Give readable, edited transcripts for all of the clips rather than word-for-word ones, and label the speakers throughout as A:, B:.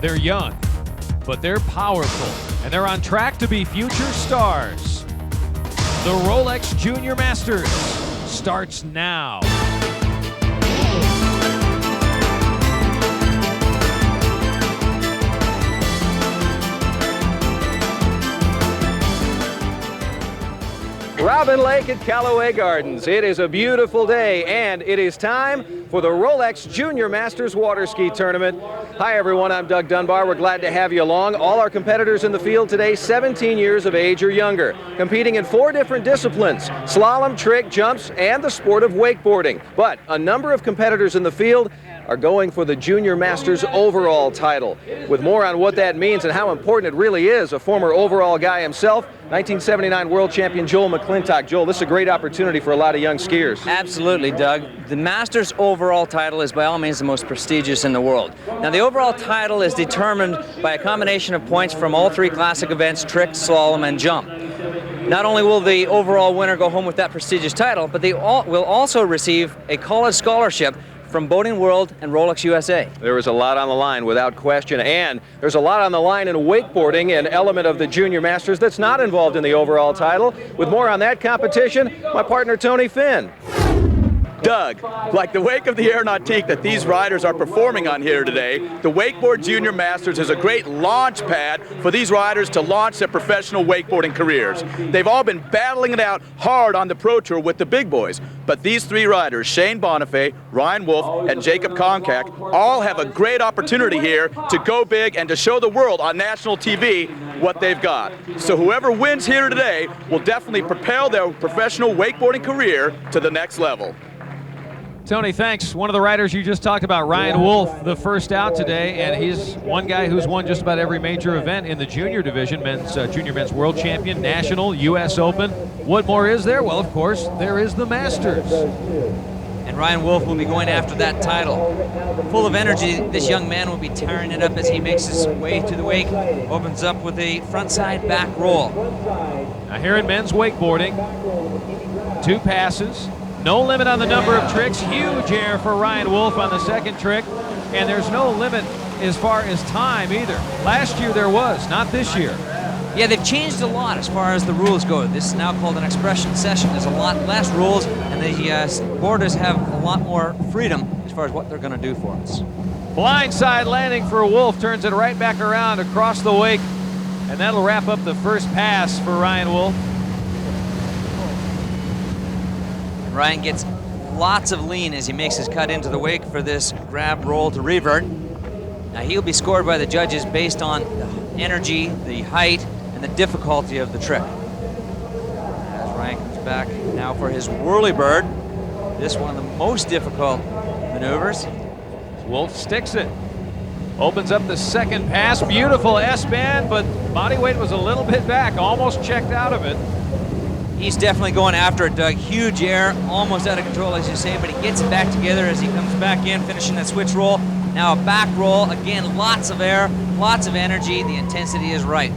A: They're young, but they're powerful, and they're on track to be future stars. The Rolex Junior Masters starts now.
B: Robin Lake at Callaway Gardens. It is a beautiful day, and it is time for the Rolex Junior Masters Water Ski Tournament. Hi everyone, I'm Doug Dunbar. We're glad to have you along. All our competitors in the field today, 17 years of age or younger, competing in 4 different disciplines: slalom, trick, jumps, and the sport of wakeboarding. But a number of competitors in the field are going for the Junior Masters overall title. With more on what that means and how important it really is, a former overall guy himself, 1979 world champion Joel McClintock. Joel, this is a great opportunity for a lot of young skiers.
C: Absolutely, Doug. The Masters overall title is by all means the most prestigious in the world. Now, the overall title is determined by a combination of points from all 3 classic events: trick, slalom, and jump. Not only will the overall winner go home with that prestigious title, but they will also receive a college scholarship from Boating World and Rolex USA.
B: There is a lot on the line, without question, and there's a lot on the line in wakeboarding, an element of the Junior Masters that's not involved in the overall title. With more on that competition, my partner Tony Finn.
D: Doug, like the wake of the aeronautique that these riders are performing on here today, the Wakeboard Junior Masters is a great launch pad for these riders to launch their professional wakeboarding careers. They've all been battling it out hard on the Pro Tour with the big boys, but these 3 riders, Shane Bonifay, Ryan Wolf, and Jacob Konkak, all have a great opportunity here to go big and to show the world on national TV what they've got. So whoever wins here today will definitely propel their professional wakeboarding career to the next level.
A: Tony, thanks. One of the riders you just talked about, Ryan Wolf, the first out today, and he's one guy who's won just about every major event in the junior division, junior men's world champion, national, U.S. Open. What more is there? Well, of course, there is the Masters.
C: And Ryan Wolf will be going after that title. Full of energy, this young man will be tearing it up as he makes his way to the wake. Opens up with a frontside back roll.
A: Now here in men's wakeboarding, 2 passes. No limit on the number of tricks. Huge air for Ryan Wolf on the second trick. And there's no limit as far as time either. Last year there was, not this year.
C: Yeah, they've changed a lot as far as the rules go. This is now called an expression session. There's a lot less rules, and the boarders have a lot more freedom as far as what they're going to do for us.
A: Blindside landing for Wolf, turns it right back around across the wake. And that'll wrap up the first pass for Ryan Wolf.
C: Ryan gets lots of lean as he makes his cut into the wake for this grab roll to revert. Now he'll be scored by the judges based on the energy, the height, and the difficulty of the trick. As Ryan comes back now for his whirlybird, this one of the most difficult maneuvers.
A: Wolf sticks it. Opens up the second pass. Beautiful S-band, but body weight was a little bit back, almost checked out of it.
C: He's definitely going after it, Doug. Huge air, almost out of control, as you say, but he gets it back together as he comes back in, finishing that switch roll. Now a back roll. Again, lots of air, lots of energy. The intensity is right.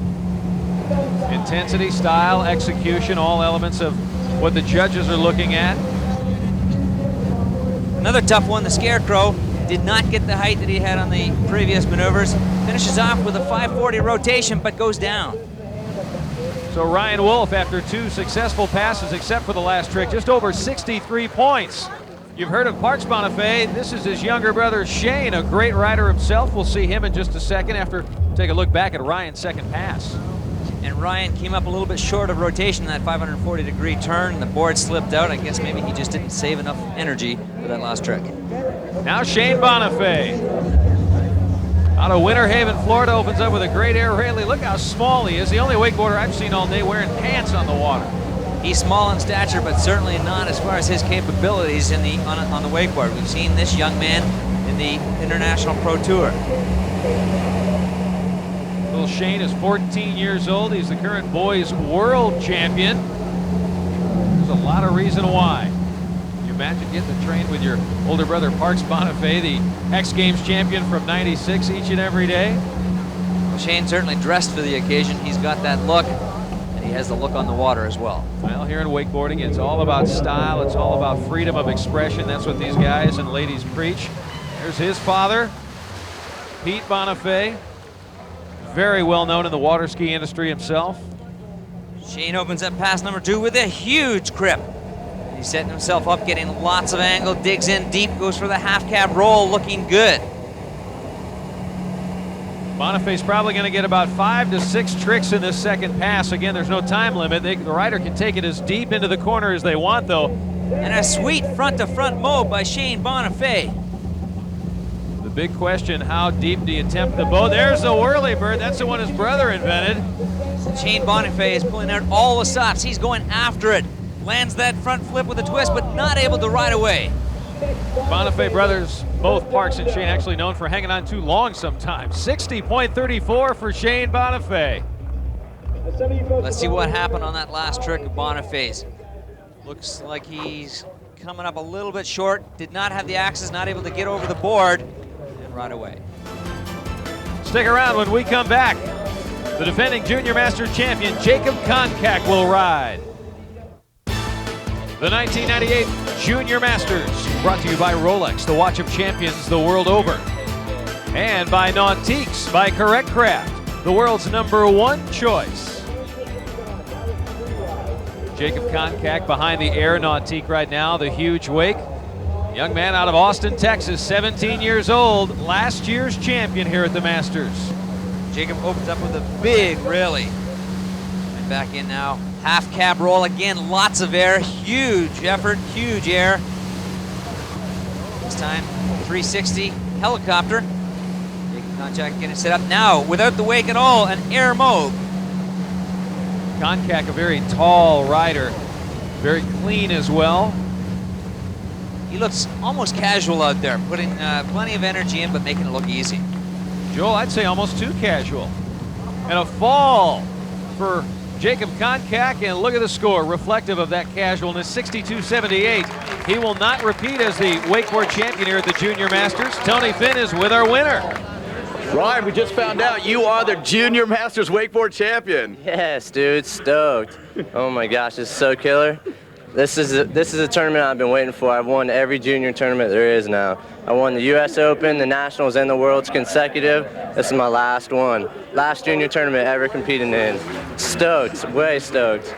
A: Intensity, style, execution, all elements of what the judges are looking at.
C: Another tough one, the Scarecrow. Did not get the height that he had on the previous maneuvers. Finishes off with a 540 rotation, but goes down.
A: So Ryan Wolf, after 2 successful passes, except for the last trick, just over 63 points. You've heard of Parks Bonifay. This is his younger brother, Shane, a great rider himself. We'll see him in just a second after take a look back at Ryan's second pass.
C: And Ryan came up a little bit short of rotation in that 540-degree turn. The board slipped out. I guess maybe he just didn't save enough energy for that last trick.
A: Now Shane Bonifay, out of Winter Haven, Florida, opens up with a great air rally. Look how small he is. The only wakeboarder I've seen all day wearing pants on the water.
C: He's small in stature, but certainly not as far as his capabilities on the wakeboard. We've seen this young man in the International Pro Tour.
A: Little Shane is 14 years old. He's the current boys world champion. There's a lot of reason why. Imagine getting to train with your older brother Parks Bonifay, the X Games champion from '96, each and every day.
C: Well, Shane certainly dressed for the occasion. He's got that look, and he has the look on the water as well.
A: Well, here in wakeboarding, it's all about style. It's all about freedom of expression. That's what these guys and ladies preach. There's his father, Pete Bonifay, very well known in the water ski industry himself.
C: Shane opens up pass number 2 with a huge grip. He's setting himself up, getting lots of angle, digs in deep, goes for the half cab roll, looking good.
A: Bonifay's probably going to get about 5 to 6 tricks in this second pass. Again, there's no time limit. The rider can take it as deep into the corner as they want, though.
C: And a sweet front-to-front mode by Shane Bonifay.
A: The big question, how deep do you tempt the boat? There's the whirly bird. That's the one his brother invented.
C: Shane Bonifay is pulling out all the stops. He's going after it. Lands that front flip with a twist, but not able to ride away.
A: Bonifay brothers, both Parks and Shane, actually known for hanging on too long sometimes. 60.34 for Shane Bonifay.
C: Let's see what happened on that last trick of Bonifay's. Looks like he's coming up a little bit short. Did not have the axis, not able to get over the board and ride away.
A: Stick around when we come back. The defending Junior Masters champion, Jacob Konkak, will ride. The 1998 Junior Masters, brought to you by Rolex, the watch of champions the world over. And by Nautiques, by Correct Craft, the world's #1 choice. Jacob Konkak behind the Air Nautique right now, the huge wake. Young man out of Austin, Texas, 17 years old, last year's champion here at the Masters.
C: Jacob opens up with a big rally. And back in now. Half cab roll again, lots of air, huge effort, huge air. This time, 360 helicopter. Jacob Konkak getting set up now without the wake at all, an air mode.
A: Konkak, a very tall rider, very clean as well.
C: He looks almost casual out there, putting plenty of energy in, but making it look easy.
A: Joel, I'd say almost too casual. And a fall for Jacob Konkak, and look at the score, reflective of that casualness, 62.78. He will not repeat as the wakeboard champion here at the Junior Masters. Tony Finn is with our winner.
D: Ryan, we just found out you are the Junior Masters wakeboard champion.
E: Yes, dude, stoked. Oh my gosh, this is so killer. This is a tournament I've been waiting for. I've won every junior tournament there is now. I won the U.S. Open, the Nationals, and the Worlds consecutive. This is my last one. Last junior tournament ever competing in. Stoked, way stoked.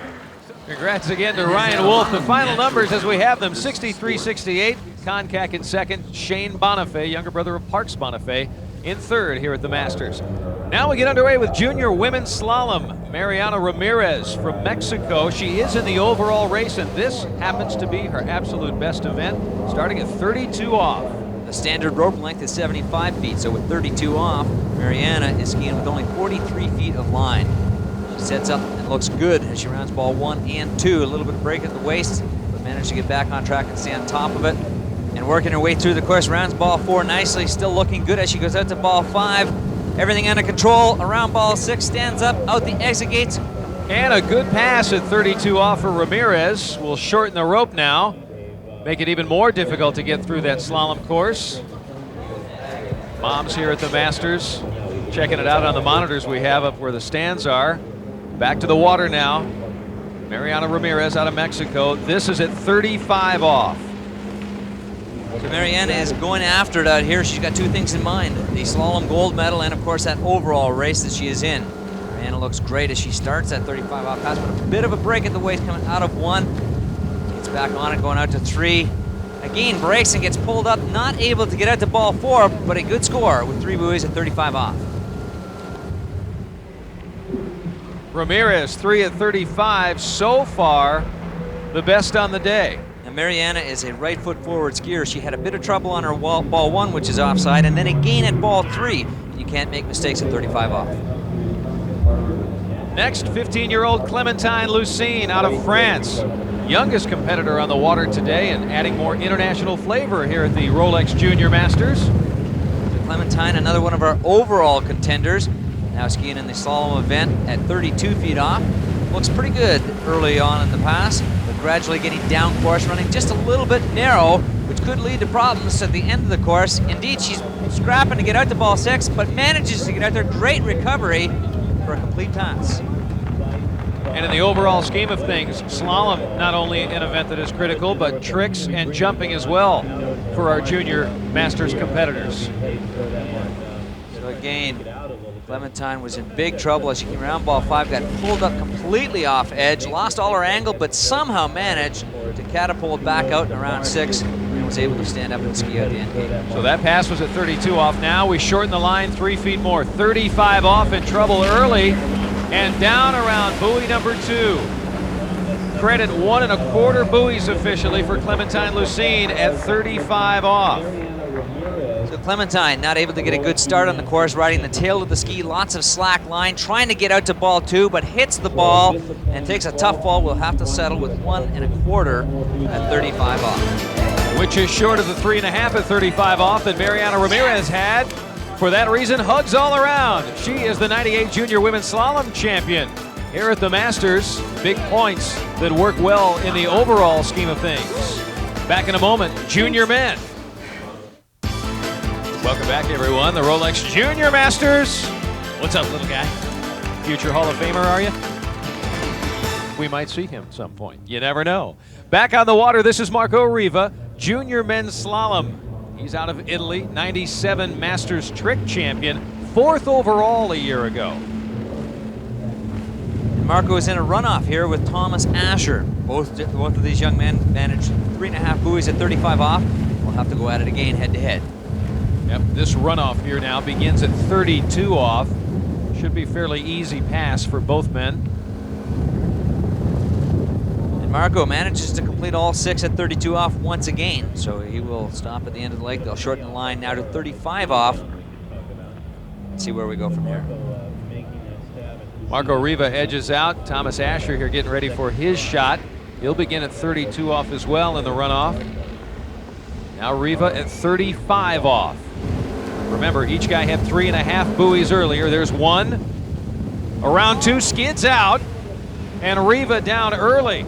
A: Congrats again to Ryan Wolf. The final numbers as we have them, 63-68. Konkak in second, Shane Bonifay, younger brother of Parks Bonifay, in third here at the Masters. Now we get underway with junior women's slalom. Mariana Ramirez from Mexico. She is in the overall race, and this happens to be her absolute best event, starting at 32 off.
C: The standard rope length is 75 feet, so with 32 off, Mariana is skiing with only 43 feet of line. She sets up and looks good as she rounds ball 1 and 2. A little bit of break at the waist, but managed to get back on track and stay on top of it. And working her way through the course, rounds ball 4 nicely, still looking good as she goes out to ball 5. Everything under control, around ball 6, stands up, out the exit gates.
A: And a good pass at 32 off for Ramirez. Will shorten the rope now, make it even more difficult to get through that slalom course. Moms here at the Masters, checking it out on the monitors we have up where the stands are. Back to the water now. Mariana Ramirez out of Mexico. This is at 35 off.
C: So Mariana is going after it out here. She's got 2 things in mind, the slalom gold medal and of course that overall race that she is in. Mariana looks great as she starts that 35 off pass, but a bit of a break at the waist coming out of 1. Gets back on it, going out to 3. Again, breaks and gets pulled up, not able to get out to ball 4, but a good score with 3 buoys at 35 off.
A: Ramirez, 3 at 35, so far the best on the day.
C: Now Mariana is a right foot forward skier. She had a bit of trouble on her ball 1, which is offside, and then again at ball 3. You can't make mistakes at 35 off.
A: Next, 15-year-old Clementine Lucine out of France. Youngest competitor on the water today and adding more international flavor here at the Rolex Junior Masters.
C: So Clementine, another one of our overall contenders, now skiing in the slalom event at 32 feet off. Looks pretty good early on in the pass, but gradually getting down course, running just a little bit narrow, which could lead to problems at the end of the course. Indeed, she's scrapping to get out to ball 6, but manages to get out there. Great recovery for a complete pass.
A: And in the overall scheme of things, slalom, not only an event that is critical, but tricks and jumping as well for our Junior Masters competitors.
C: So again, Clementine was in big trouble as she came around ball 5, got pulled up completely off edge, lost all her angle, but somehow managed to catapult back out in around 6 and was able to stand up and ski out the end gate.
A: So that pass was at 32 off. Now we shorten the line 3 feet more. 35 off, in trouble early and down around buoy number 2. Credit 1 1/4 buoys officially for Clementine Lucene at 35 off.
C: So Clementine not able to get a good start on the course, riding the tail of the ski, lots of slack line, trying to get out to ball 2, but hits the ball and takes a tough ball. Will have to settle with 1 1/4 at 35 off.
A: Which is short of the 3.5 at 35 off that Mariana Ramirez had. For that reason, hugs all around. She is the 98 Junior Women's Slalom Champion. Here at the Masters, big points that work well in the overall scheme of things. Back in a moment, Junior Men. Welcome back, everyone. The Rolex Junior Masters. What's up, little guy? Future Hall of Famer, are you? We might see him at some point. You never know. Back on the water, this is Marco Riva, Junior Men's Slalom. He's out of Italy, 97 Masters Trick Champion, 4th overall a year ago.
C: Marco is in a runoff here with Thomas Asher. Both of these young men managed 3.5 buoys at 35 off. We'll have to go at it again head to head.
A: Yep, this runoff here now begins at 32 off. Should be fairly easy pass for both men.
C: And Marco manages to complete all 6 at 32 off once again, so he will stop at the end of the lake. They'll shorten the line now to 35 off. Let's see where we go from here.
A: Marco Riva edges out. Thomas Asher here getting ready for his shot. He'll begin at 32 off as well in the runoff. Now Riva at 35 off. Remember, each guy had 3.5 buoys earlier. There's 1. Around 2, skids out. And Riva down early.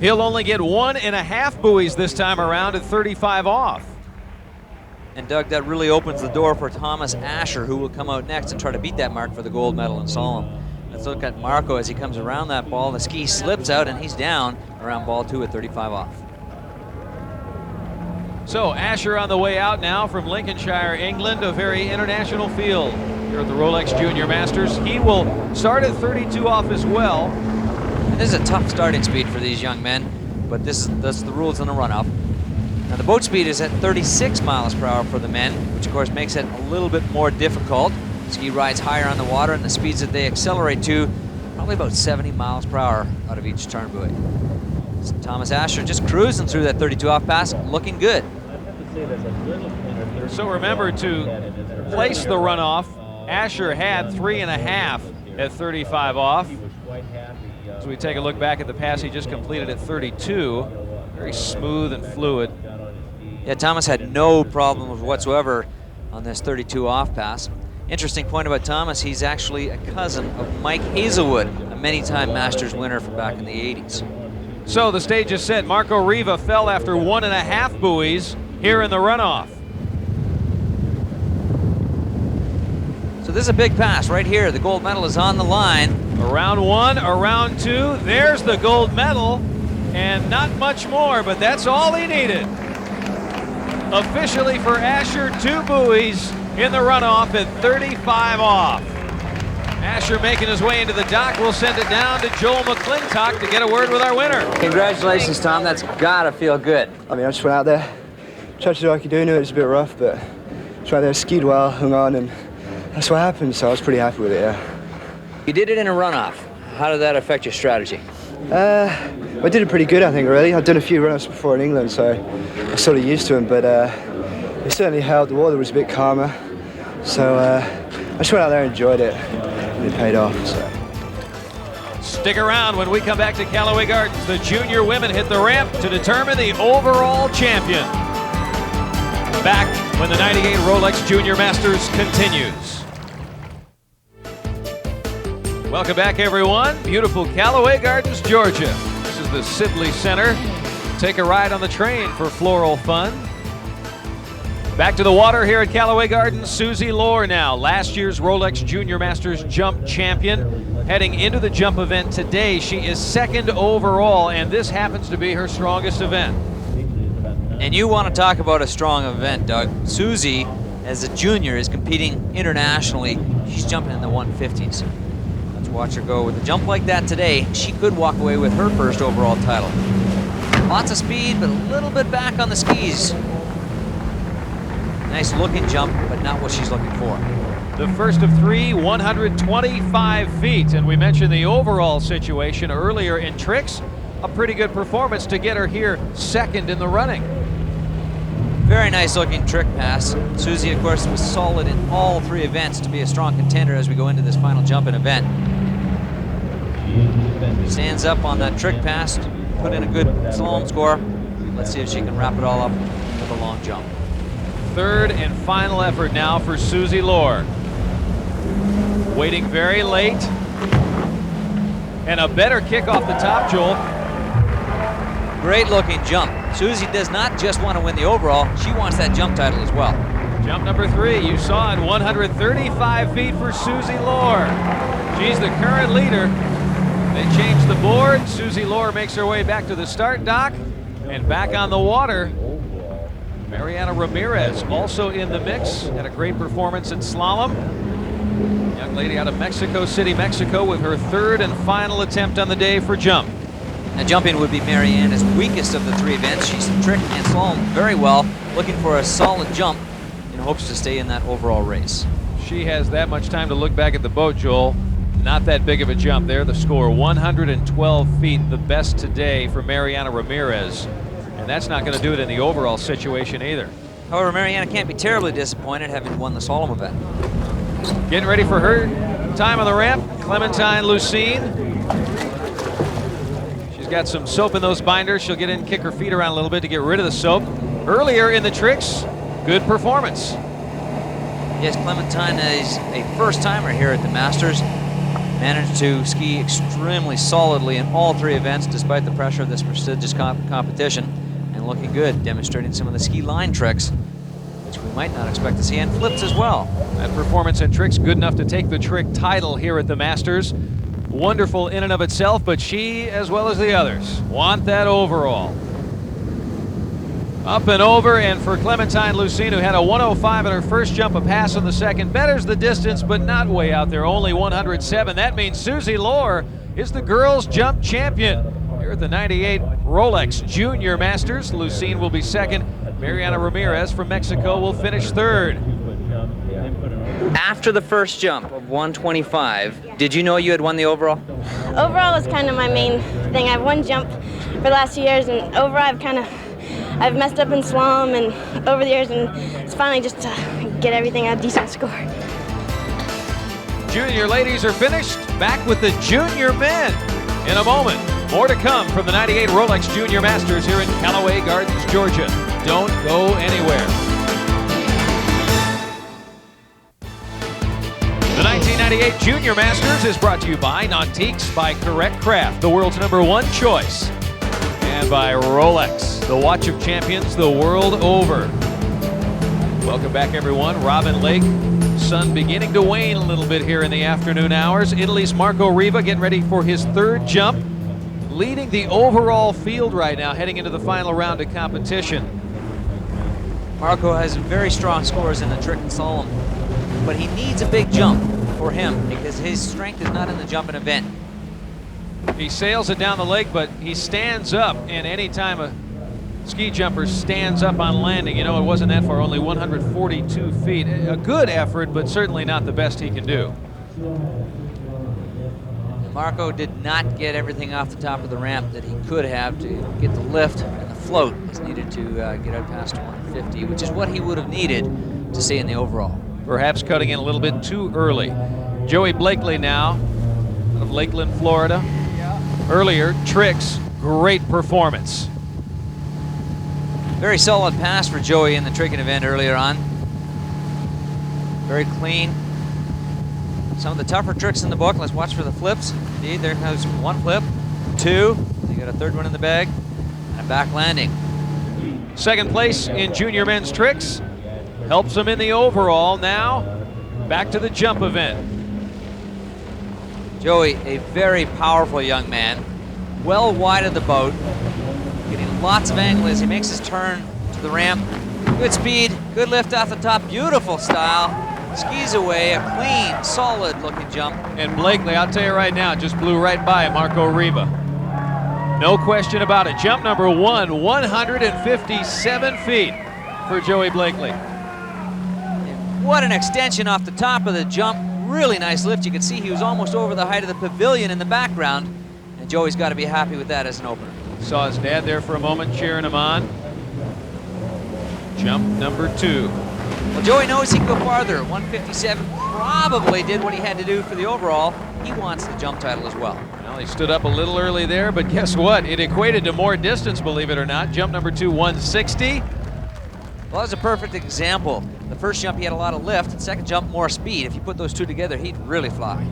A: He'll only get 1.5 buoys this time around at 35 off.
C: And Doug, that really opens the door for Thomas Asher, who will come out next and try to beat that mark for the gold medal in slalom. Let's look at Marco as he comes around that ball. The ski slips out and he's down around ball 2 at 35 off.
A: So Asher on the way out now from Lincolnshire, England, a very international field here at the Rolex Junior Masters. He will start at 32 off as well.
C: And this is a tough starting speed for these young men, but that's the rules in the run-up. Now the boat speed is at 36 miles per hour for the men, which of course makes it a little bit more difficult. Ski rides higher on the water, and the speeds that they accelerate to, probably about 70 miles per hour out of each turn buoy. So Thomas Asher just cruising through that 32 off pass, looking good.
A: So remember to place the runoff. Asher had 3.5 at 35 off. As we take a look back at the pass he just completed at 32, very smooth and fluid.
C: Yeah, Thomas had no problems whatsoever on this 32 off pass. Interesting point about Thomas, he's actually a cousin of Mike Hazelwood, a many-time Masters winner from back in the 80s.
A: So the stage is set. Marco Riva fell after 1.5 buoys here in the runoff.
C: So this is a big pass right here. The gold medal is on the line.
A: Around 1, around 2, there's the gold medal, and not much more, but that's all he needed. Officially for Asher, 2 buoys in the runoff at 35 off. Asher making his way into the dock. We'll send it down to Joel McClintock to get a word with our winner.
F: Congratulations, Tom. That's gotta feel good.
G: I mean, I just went out there, tried to do what I could do. Knew it was a bit rough, but just right there, skied well, hung on, and that's what happened. So I was pretty happy with it, yeah.
F: You did it in a runoff. How did that affect your strategy?
G: I did it pretty good, I think, really. I've done a few runoffs before in England, so I'm sort of used to them, but it certainly helped. The water was a bit calmer, so I just went out there and enjoyed it, and it paid off. So.
A: Stick around when we come back to Callaway Gardens. The junior women hit the ramp to determine the overall champion. Back when the 98 Rolex Junior Masters continues. Welcome back, everyone. Beautiful Callaway Gardens, Georgia. This is the Sibley Center. Take a ride on the train for floral fun. Back to the water here at Callaway Gardens. Susie Lohr now, last year's Rolex Junior Masters jump champion. Heading into the jump event today, she is 2nd overall, and this happens to be her strongest event.
C: And you want to talk about a strong event, Doug. Susie as a junior, is competing internationally. She's jumping in the 150s. Let's watch her go with a jump like that today. She could walk away with her first overall title. Lots of speed, but a little bit back on the skis. Nice looking jump, but not what she's looking for.
A: The first of three, 125 feet. And we mentioned the overall situation earlier in tricks. A pretty good performance to get her here second in the running.
C: Very nice looking trick pass. Susie, of course, was solid in all three events to be a strong contender as we go into this final jumping event. Stands up on that trick pass, put in a good slalom score. Let's see if she can wrap it all up with a long jump.
A: Third and final effort now for Susie Lohr. Waiting very late. And a better kick off the top, Joel.
C: Great looking jump. Susie does not just want to win the overall, she wants that jump title as well.
A: Jump number 3, you saw it, 135 feet for Susie Lohr. She's the current leader. They change the board. Susie Lohr makes her way back to the start dock and back on the water. Mariana Ramirez also in the mix, had a great performance in slalom. Young lady out of Mexico City, Mexico, with her third and final attempt on the day for jump.
C: Now jumping would be Mariana's weakest of the three events. She's trick and slalom very well, looking for a solid jump in hopes to stay in that overall race.
A: She has that much time to look back at the boat, Joel. Not that big of a jump there. The score, 112 feet, the best today for Mariana Ramirez. And that's not going to do it in the overall situation either.
C: However, Mariana can't be terribly disappointed having won the slalom event.
A: Getting ready for her time on the ramp, Clementine Lucene. She's got some soap in those binders. She'll get in, kick her feet around a little bit to get rid of the soap. Earlier in the tricks, good performance.
C: Yes, Clementine is a first-timer here at the Masters. Managed to ski extremely solidly in all three events despite the pressure of this prestigious competition, and looking good, demonstrating some of the ski line tricks, which we might not expect to see, and flips as well.
A: That performance in tricks good enough to take the trick title here at the Masters. Wonderful in and of itself, but she, as well as the others, want that overall. Up and over, and for Clementine Lucene, who had a 105 in her first jump, a pass on the second, betters the distance, but not way out there, only 107. That means Susie Lohr is the girls' jump champion here at the 98 Rolex Junior Masters. Lucene will be second. Mariana Ramirez from Mexico will finish third.
F: After the first jump of 125, did you know you had won the overall?
H: Overall was kind of my main thing. I've won jump for the last 2 years, and overall I've messed up in slalom and over the years, and it's finally just to get everything a decent score.
A: Junior ladies are finished. Back with the junior men in a moment. More to come from the 98 Rolex Junior Masters here in Callaway Gardens, Georgia. Don't go anywhere. The 1998 Junior Masters is brought to you by Nautiques by Correct Craft, the world's #1 choice. And by Rolex, the watch of champions the world over. Welcome back, everyone. Robin Lake, sun beginning to wane a little bit here in the afternoon hours. Italy's Marco Riva getting ready for his third jump, leading the overall field right now, heading into the final round of competition.
C: Marco has very strong scores in the trick and slalom, but he needs a big jump for him because his strength is not in the jumping event.
A: He sails it down the lake, but he stands up, and anytime a ski jumper stands up on landing, you know, it wasn't that far, only 142 feet. A good effort, but certainly not the best he can do.
C: Marco did not get everything off the top of the ramp that he could have to get the lift, and the float is needed to get out past 150, which is what he would have needed to stay in the overall.
A: Perhaps cutting in a little bit too early. Joey Blakely now, out of Lakeland, Florida. Earlier, tricks, great performance.
C: Very solid pass for Joey in the tricking event earlier on. Very clean. Some of the tougher tricks in the book. Let's watch for the flips. Indeed, there goes one flip, two. You got a third one in the bag, and a back landing.
A: Second place in junior men's tricks. Helps him in the overall. Now, back to the jump event.
C: Joey, a very powerful young man, well wide of the boat, getting lots of angle as he makes his turn to the ramp. Good speed, Good lift off the top, beautiful style. Skis away, a clean, solid-looking jump.
A: And Blakely, I'll tell you right now, just blew right by Marco Riva. No question about it. Jump number 1, 157 feet for Joey Blakely.
C: And what an extension off the top of the jump. Really nice lift. You can see he was almost over the height of the pavilion in the background. And Joey's got to be happy with that as an opener.
A: Saw his dad there for a moment cheering him on. Jump number 2.
C: Well, Joey knows he can go farther. 157 probably did what he had to do for the overall. He wants the jump title as well.
A: Well, he stood up a little early there, but guess what? It equated to more distance, believe it or not. Jump number 2, 160.
C: Well, that's a perfect example. The first jump, he had a lot of lift. The second jump, more speed. If you put those two together, he'd really fly.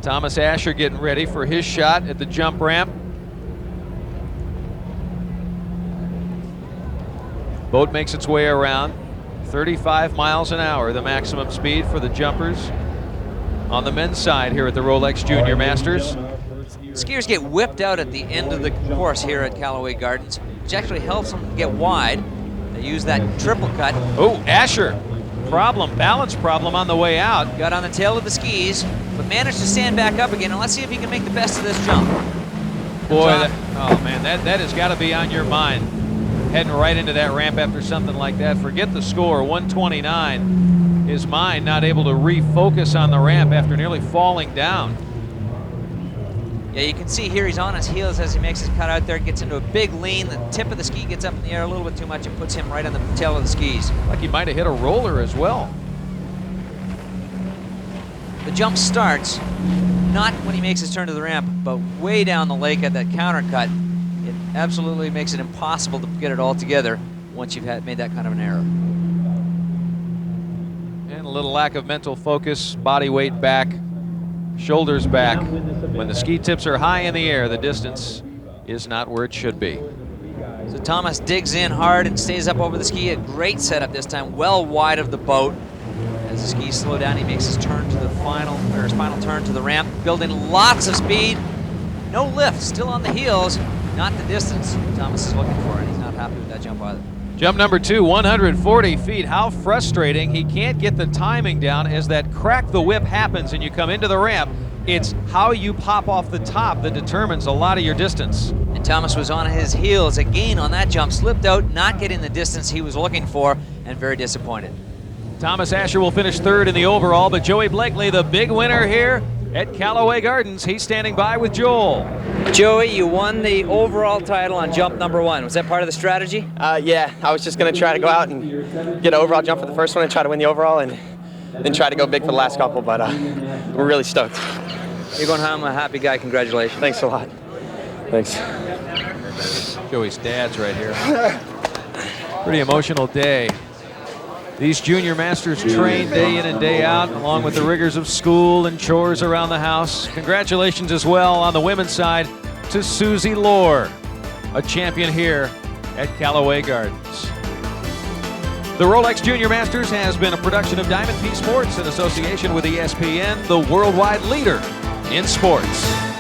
A: Thomas Asher getting ready for his shot at the jump ramp. Boat makes its way around. 35 miles an hour, the maximum speed for the jumpers on the men's side here at the Rolex Junior Masters.
C: Skiers get whipped out at the end of the course here at Callaway Gardens, which actually helps them get wide. They use that triple cut.
A: Oh, Asher, balance problem on the way out.
C: Got on the tail of the skis, but managed to stand back up again, and let's see if he can make the best of this jump.
A: Boy, oh man, that has got to be on your mind. Heading right into that ramp after something like that. Forget the score, 129. His mind not able to refocus on the ramp after nearly falling down.
C: Yeah, you can see here he's on his heels as he makes his cut out there, gets into a big lean. The tip of the ski gets up in the air a little bit too much and puts him right on the tail of the skis.
A: Like he might have hit a roller as well.
C: The jump starts not when he makes his turn to the ramp, but way down the lake at that counter cut. It absolutely makes it impossible to get it all together once you've made that kind of an error.
A: And a little lack of mental focus, body weight back, shoulders back. When the ski tips are high in the air, the distance is not where it should be.
C: So Thomas digs in hard and stays up over the ski. A great setup this time, well wide of the boat. As the skis slow down, he makes his turn to the final turn to the ramp, building lots of speed. No lift, still on the heels. Not the distance Thomas is looking for, and he's not happy with that jump either.
A: Jump number 2, 140 feet. How frustrating. He can't get the timing down as that crack the whip happens and you come into the ramp. It's how you pop off the top that determines a lot of your distance.
C: And Thomas was on his heels again on that jump, slipped out, not getting the distance he was looking for, and very disappointed.
A: Thomas Asher will finish 3rd in the overall, but Joey Blakely, the big winner here at Callaway Gardens. He's standing by with Joel.
F: Joey, you won the overall title on jump number 1. Was that part of the strategy?
I: Yeah, I was just going to try to go out and get an overall jump for the first one and try to win the overall, and then try to go big for the last couple, but we're really stoked.
F: You're going home a happy guy. Congratulations.
I: Thanks a lot. Thanks.
A: Joey's dad's right here. Pretty emotional day. These junior masters train day in and day out, along with the rigors of school and chores around the house. Congratulations as well on the women's side to Susie Lohr, a champion here at Callaway Gardens. The Rolex Junior Masters has been a production of Diamond P Sports in association with ESPN, the worldwide leader in sports.